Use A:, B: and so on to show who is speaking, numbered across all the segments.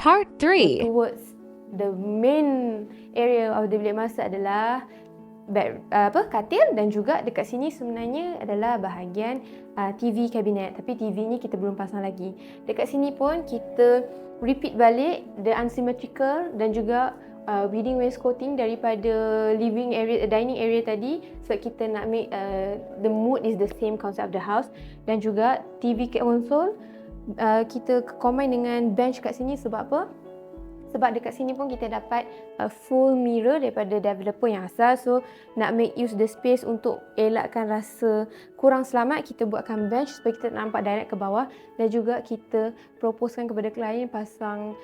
A: Part 3.
B: Towards the main area of the bilik master adalah katil, dan juga dekat sini sebenarnya adalah bahagian TV kabinet, tapi TV ni kita belum pasang lagi. Dekat sini pun kita repeat balik the unsymmetrical dan juga building wainscoting daripada living area, dining area tadi, sebab kita nak make the mood is the same concept of the house. Dan juga TV console kita combine dengan bench kat sini. Sebab apa? Sebab dekat sini pun kita dapat full mirror daripada developer yang asal. So nak make use the space untuk elakkan rasa kurang selamat, kita buatkan bench supaya kita nampak direct ke bawah. Dan juga kita proposekan kepada klien pasang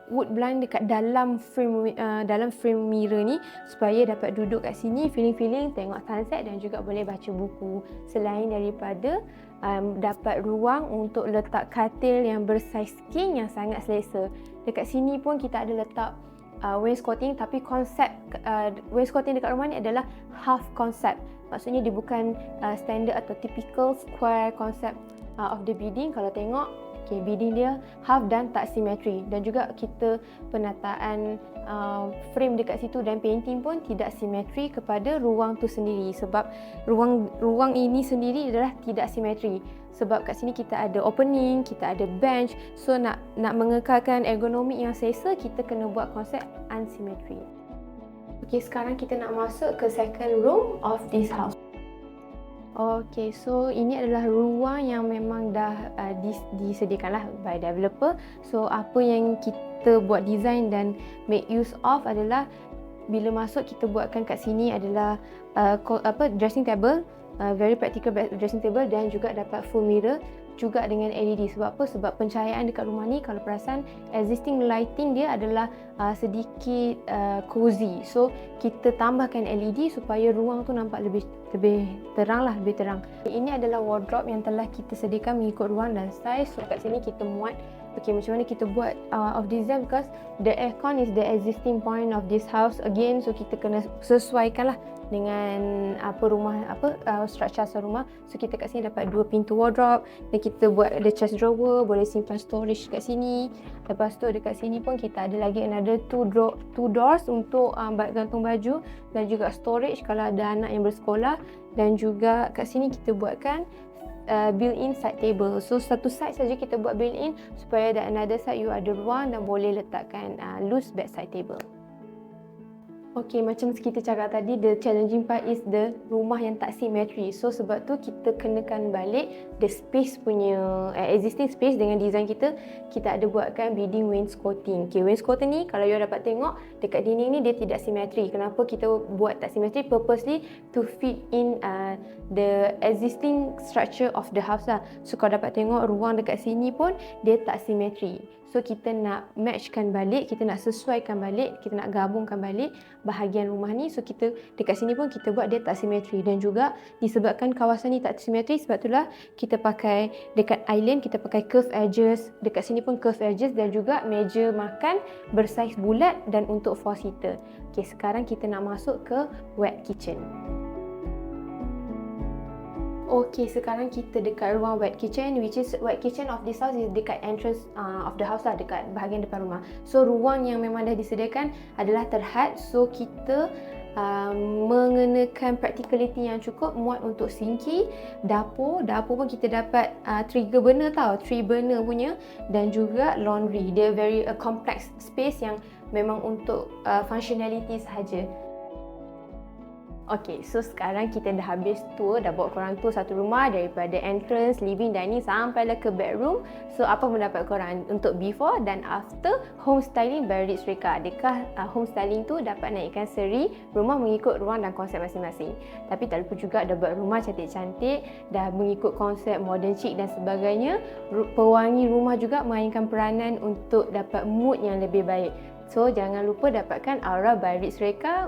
B: wood blind dekat dalam frame mirror ni, supaya dapat duduk kat sini feeling tengok sunset dan juga boleh baca buku, selain daripada dapat ruang untuk letak katil yang bersaiz king yang sangat selesa. Dekat sini pun kita ada letak wainscoting, tapi konsep wainscoting dekat rumah ni adalah half concept. Maksudnya dia bukan standard atau typical square concept of the building. Kalau tengok, building dia half dan tak simetri. Dan juga kita penataan frame dekat situ dan painting pun tidak simetri kepada ruang tu sendiri. Sebab ruang ini sendiri adalah tidak simetri. Sebab kat sini kita ada opening, kita ada bench. So nak mengekalkan ergonomik yang selesa, kita kena buat konsep unsymmetry. Okay, sekarang kita nak masuk ke second room of this house. Okay, so ini adalah ruang yang memang dah disediakanlah by developer. So apa yang kita buat design dan make use of adalah, bila masuk kita buatkan kat sini adalah dressing table, very practical dressing table, dan juga dapat full mirror juga dengan LED. Sebab apa? Sebab pencahayaan dekat rumah ni, kalau perasan existing lighting dia adalah sedikit cozy. So kita tambahkan LED supaya ruang tu nampak lebih terang lah, lebih terang. Ini adalah wardrobe yang telah kita sediakan mengikut ruang dan saiz. So kat sini kita muat macam mana kita buat of design, because the aircon is the existing point of this house again. So kita kena sesuaikan lah dengan structure asal rumah. So kita kat sini dapat 2 pintu wardrobe, dan kita buat ada chest drawer, boleh simpan storage kat sini. Lepas tu dekat sini pun kita ada lagi another two doors untuk gantung baju, dan juga storage kalau ada anak yang bersekolah. Dan juga kat sini kita buatkan built-in side table. So satu side saja kita buat built-in, supaya ada another side you ada ruang dan boleh letakkan loose bedside table. Okay, macam kita cakap tadi, the challenging part is the rumah yang tak simetri. So sebab tu kita kenakan balik the space punya existing space dengan design kita. Kita ada buatkan building wainscoting. Okay, wainscoting ni kalau you dapat tengok dekat dinding ni dia tidak simetri. Kenapa kita buat tak simetri? Purposely to fit in the existing structure of the house lah. So kalau dapat tengok ruang dekat sini pun dia tak simetri. So kita nak matchkan balik, kita nak sesuaikan balik, kita nak gabungkan balik bahagian rumah ni. So kita dekat sini pun kita buat dia tak simetri. Dan juga disebabkan kawasan ni tak simetri, sebab itulah kita pakai dekat island, kita pakai curve edges. Dekat sini pun curve edges, dan juga meja makan bersaiz bulat dan untuk 4 seater. Okay, sekarang kita nak masuk ke wet kitchen. Okay, sekarang kita dekat ruang wet kitchen, which is wet kitchen of this house is dekat entrance of the house lah, dekat bahagian depan rumah. So ruang yang memang dah disediakan adalah terhad. So kita mengenakan practicality yang cukup, muat untuk sinki, dapur pun kita dapat 3 burner 3 burner punya, dan juga laundry. Dia very complex space yang memang untuk functionality sahaja. Okay, so sekarang kita dah habis tour, dah bawa korang tour satu rumah daripada entrance, living, dining sampailah ke bedroom. So apa pendapat korang untuk before dan after home styling by Ritz Reka? Adakah home styling tu dapat naikkan seri rumah mengikut ruang dan konsep masing-masing? Tapi tak lupa juga dah buat rumah cantik-cantik, dah mengikut konsep modern chic dan sebagainya. Pewangi rumah juga mainkan peranan untuk dapat mood yang lebih baik. So jangan lupa dapatkan Aura by Ritz Reka.